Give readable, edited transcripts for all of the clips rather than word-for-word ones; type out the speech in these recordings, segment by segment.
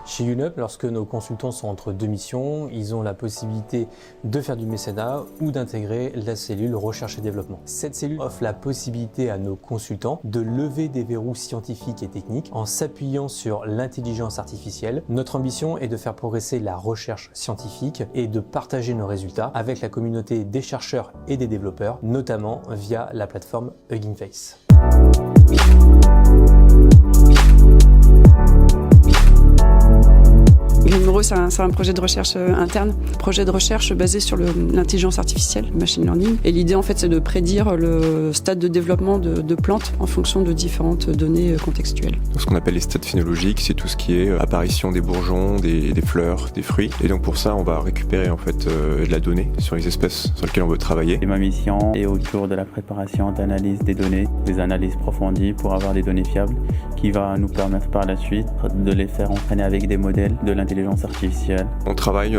Chez UNUP, lorsque nos consultants sont entre deux missions, ils ont la possibilité de faire du mécénat ou d'intégrer la cellule recherche et développement. Cette cellule offre la possibilité à nos consultants de lever des verrous scientifiques et techniques en s'appuyant sur l'intelligence artificielle. Notre ambition est de faire progresser la recherche scientifique et de partager nos résultats avec la communauté des chercheurs et des développeurs, notamment via la plateforme Hugging Face. Grimero, c'est un projet de recherche interne, projet de recherche basé sur l'intelligence artificielle, le machine learning. Et l'idée, en fait, c'est de prédire le stade de développement de plantes en fonction de différentes données contextuelles. Ce qu'on appelle les stades phénologiques, c'est tout ce qui est apparition des bourgeons, des fleurs, des fruits. Et donc pour ça, on va récupérer en fait de la donnée sur les espèces sur lesquelles on veut travailler. Et ma mission est autour de la préparation d'analyse des données, des analyses approfondies pour avoir des données fiables qui va nous permettre par la suite de les faire entraîner avec des modèles de l'intelligence artificielle. On travaille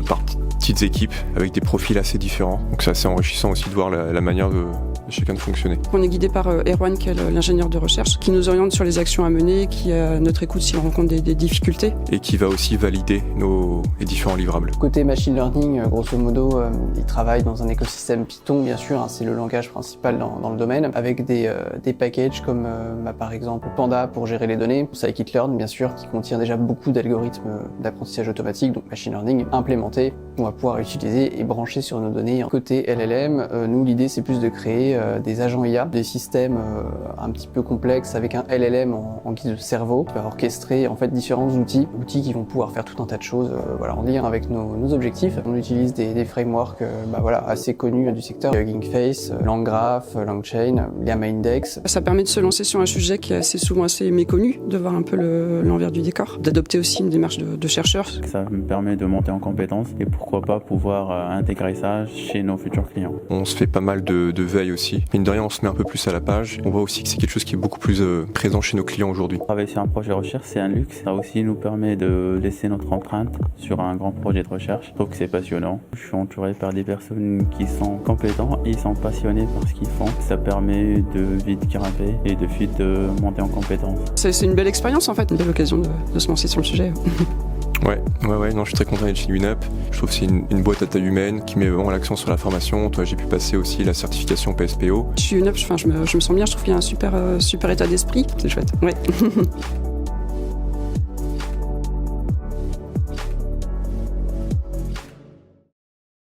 par petites équipes avec des profils assez différents. Donc c'est assez enrichissant aussi de voir la manière de chacun de fonctionner. On est guidé par Erwan, qui est l'ingénieur de recherche, qui nous oriente sur les actions à mener, qui est à notre écoute si on rencontre des difficultés. Et qui va aussi valider les différents livrables. Côté machine learning, grosso modo, il travaille dans un écosystème Python, bien sûr, c'est le langage principal dans le domaine, avec des packages comme par exemple Panda pour gérer les données, Scikit-learn, bien sûr, qui contient déjà beaucoup d'algorithmes d'apprentissage automatique, donc machine learning implémentés, qu'on va pouvoir utiliser et brancher sur nos données. Côté LLM, nous, l'idée, c'est plus de créer des agents IA, des systèmes un petit peu complexes avec un LLM en guise de cerveau, qui va orchestrer en fait différents outils qui vont pouvoir faire tout un tas de choses en lien avec nos objectifs. On utilise des frameworks assez connus du secteur, Hugging Face, LangGraph, LangChain, LlamaIndex. Ça permet de se lancer sur un sujet qui est souvent assez méconnu, de voir un peu l'envers du décor, d'adopter aussi une démarche de chercheur. Ça me permet de monter en compétences et pourquoi pas pouvoir intégrer ça chez nos futurs clients. On se fait pas mal de veille aussi. Mine de rien, on se met un peu plus à la page. On voit aussi que c'est quelque chose qui est beaucoup plus présent chez nos clients aujourd'hui. Travailler sur un projet de recherche, c'est un luxe. Ça aussi nous permet de laisser notre empreinte sur un grand projet de recherche. Je trouve que c'est passionnant. Je suis entouré par des personnes qui sont compétentes et ils sont passionnés par ce qu'ils font. Ça permet de vite grimper et de vite monter en compétences. C'est une belle expérience en fait, une belle occasion de se lancer sur le sujet. Ouais, non, je suis très content d'être chez UNUP. Je trouve que c'est une boîte à taille humaine qui met vraiment l'accent sur la formation. Toi, j'ai pu passer aussi la certification PSPO. Chez UNUP, je me sens bien, je trouve qu'il y a un super état d'esprit. C'est chouette, ouais.